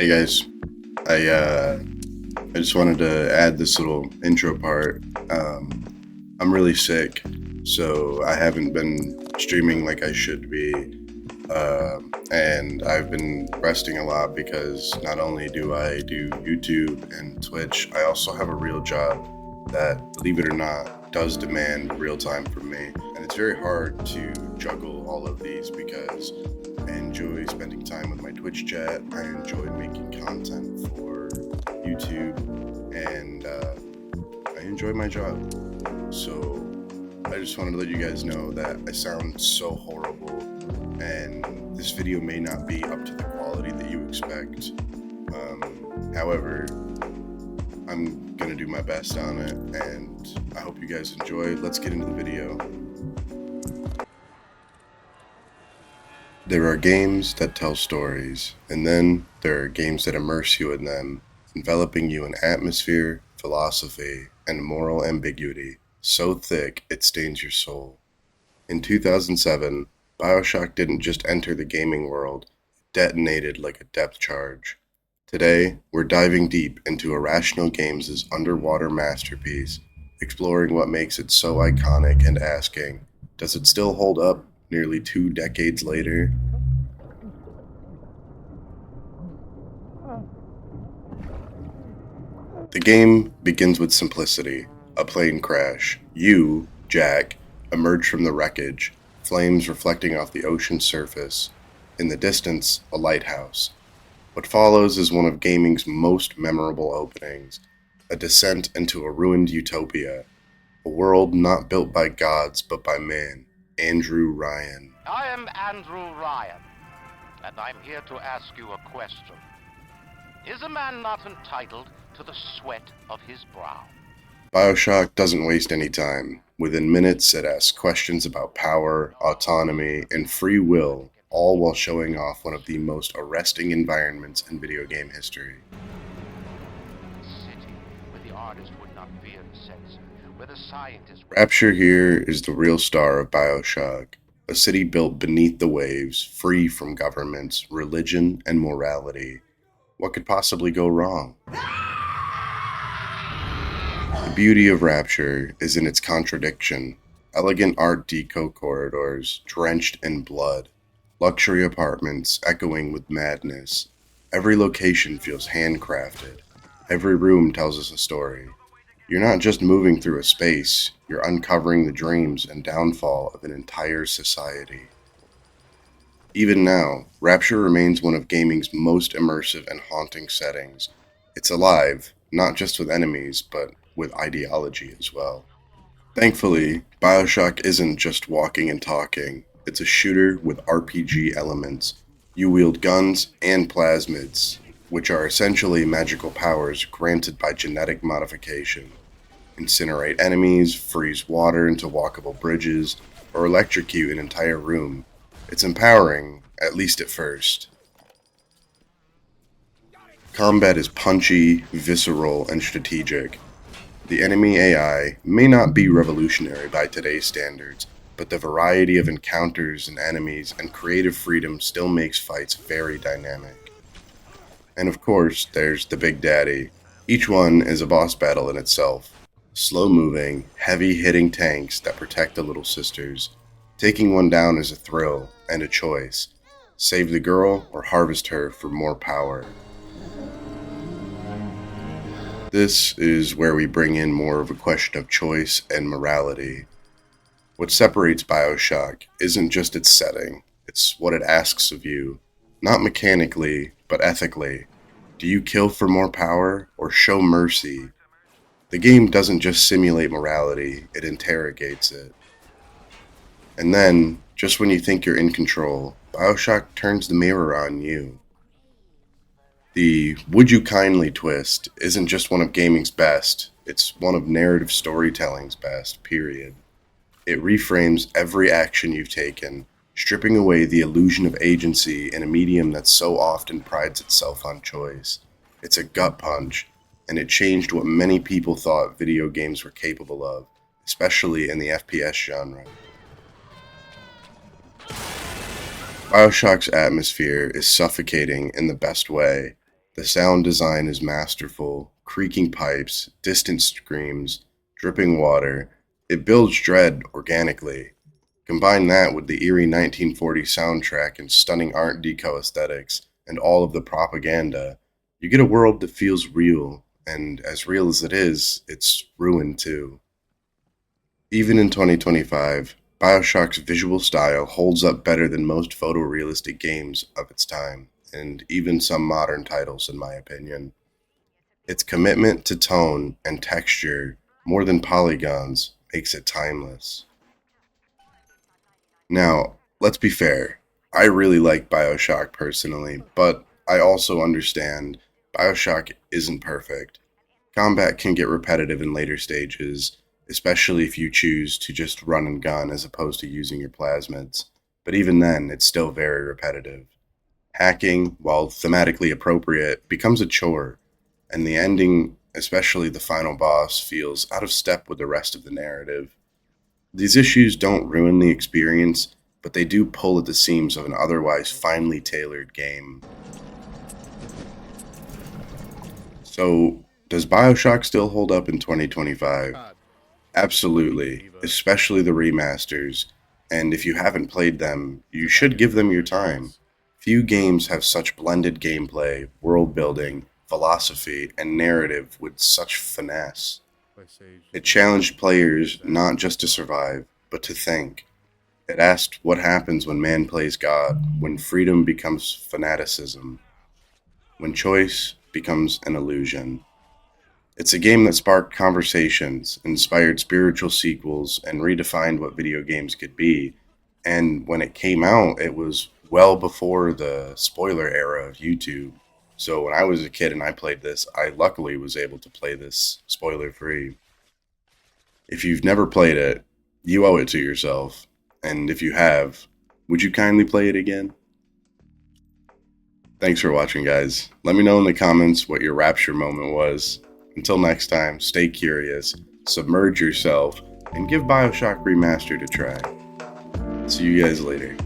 Hey guys, I just wanted to add this little intro part. I'm really sick, so I haven't been streaming like I should be, and I've been resting a lot because not only do I do YouTube and Twitch, I also have a real job that, believe it or not, does demand real time from me, and it's very hard to juggle all of these because I enjoy spending time with my Twitch chat. I enjoy making content for YouTube, and I enjoy my job. So I just wanted to let you guys know that I sound so horrible, and this video may not be up to the quality that you expect. However, I'm gonna do my best on it, and I hope you guys enjoy. Let's get into the video. There are games that tell stories, and then there are games that immerse you in them, enveloping you in atmosphere, philosophy, and moral ambiguity so thick it stains your soul. In 2007, Bioshock didn't just enter the gaming world, it detonated like a depth charge. Today, we're diving deep into Irrational Games' underwater masterpiece, exploring what makes it so iconic and asking, does it still hold up nearly 2 decades later? The game begins with simplicity. A plane crash. You, Jack, emerge from the wreckage, flames reflecting off the ocean's surface. In the distance, a lighthouse. What follows is one of gaming's most memorable openings, a descent into a ruined utopia, a world not built by gods but by man, Andrew Ryan. I am Andrew Ryan, and I'm here to ask you a question. Is a man not entitled to the sweat of his brow? Bioshock doesn't waste any time. Within minutes, it asks questions about power, autonomy, and free will, all while showing off one of the most arresting environments in video game history. A city where the artist would not fear the censor, where the scientist... Rapture here is the real star of Bioshock, a city built beneath the waves, free from governments, religion, and morality. What could possibly go wrong? The beauty of Rapture is in its contradiction. Elegant Art Deco corridors drenched in blood. Luxury apartments echoing with madness. Every location feels handcrafted. Every room tells us a story. You're not just moving through a space, you're uncovering the dreams and downfall of an entire society. Even now, Rapture remains one of gaming's most immersive and haunting settings. It's alive, not just with enemies, but with ideology as well. Thankfully, Bioshock isn't just walking and talking. It's a shooter with RPG elements. You wield guns and plasmids, which are essentially magical powers granted by genetic modification. Incinerate enemies, freeze water into walkable bridges, or electrocute an entire room. It's empowering, at least at first. Combat is punchy, visceral, and strategic. The enemy AI may not be revolutionary by today's standards, but the variety of encounters and enemies and creative freedom still makes fights very dynamic. And of course, there's the Big Daddy. Each one is a boss battle in itself. Slow-moving, heavy-hitting tanks that protect the little sisters. Taking one down is a thrill and a choice. Save the girl or harvest her for more power. This is where we bring in more of a question of choice and morality. What separates Bioshock isn't just its setting, it's what it asks of you. Not mechanically, but ethically. Do you kill for more power or show mercy? The game doesn't just simulate morality, it interrogates it. And then, just when you think you're in control, Bioshock turns the mirror on you. The "would you kindly" twist isn't just one of gaming's best, it's one of narrative storytelling's best, period. It reframes every action you've taken, stripping away the illusion of agency in a medium that so often prides itself on choice. It's a gut punch, and it changed what many people thought video games were capable of, especially in the FPS genre. Bioshock's atmosphere is suffocating in the best way. The sound design is masterful, creaking pipes, distant screams, dripping water. It builds dread organically. Combine that with the eerie 1940s soundtrack and stunning Art Deco aesthetics and all of the propaganda, you get a world that feels real, and as real as it is, it's ruined too. Even in 2025, Bioshock's visual style holds up better than most photorealistic games of its time, and even some modern titles, in my opinion. Its commitment to tone and texture, more than polygons, makes it timeless. Now, let's be fair. I really like Bioshock personally, but I also understand Bioshock isn't perfect. Combat can get repetitive in later stages, especially if you choose to just run and gun as opposed to using your plasmids. But even then, it's still very repetitive. Hacking, while thematically appropriate, becomes a chore, and the ending, especially the final boss, feels out of step with the rest of the narrative. These issues don't ruin the experience, but they do pull at the seams of an otherwise finely tailored game. So, does Bioshock still hold up in 2025? Absolutely, especially the remasters, and if you haven't played them, you should give them your time. Few games have such blended gameplay, world building, philosophy, and narrative with such finesse. It challenged players not just to survive, but to think. It asked what happens when man plays God, when freedom becomes fanaticism, when choice becomes an illusion. It's a game that sparked conversations, inspired spiritual sequels, and redefined what video games could be. And when it came out, it was well before the spoiler era of YouTube. So when I was a kid and I played this, I luckily was able to play this spoiler free. If you've never played it, you owe it to yourself. And if you have, would you kindly play it again? Thanks for watching, guys. Let me know in the comments what your rapture moment was. Until next time, stay curious, submerge yourself, and give Bioshock Remastered a try. See you guys later.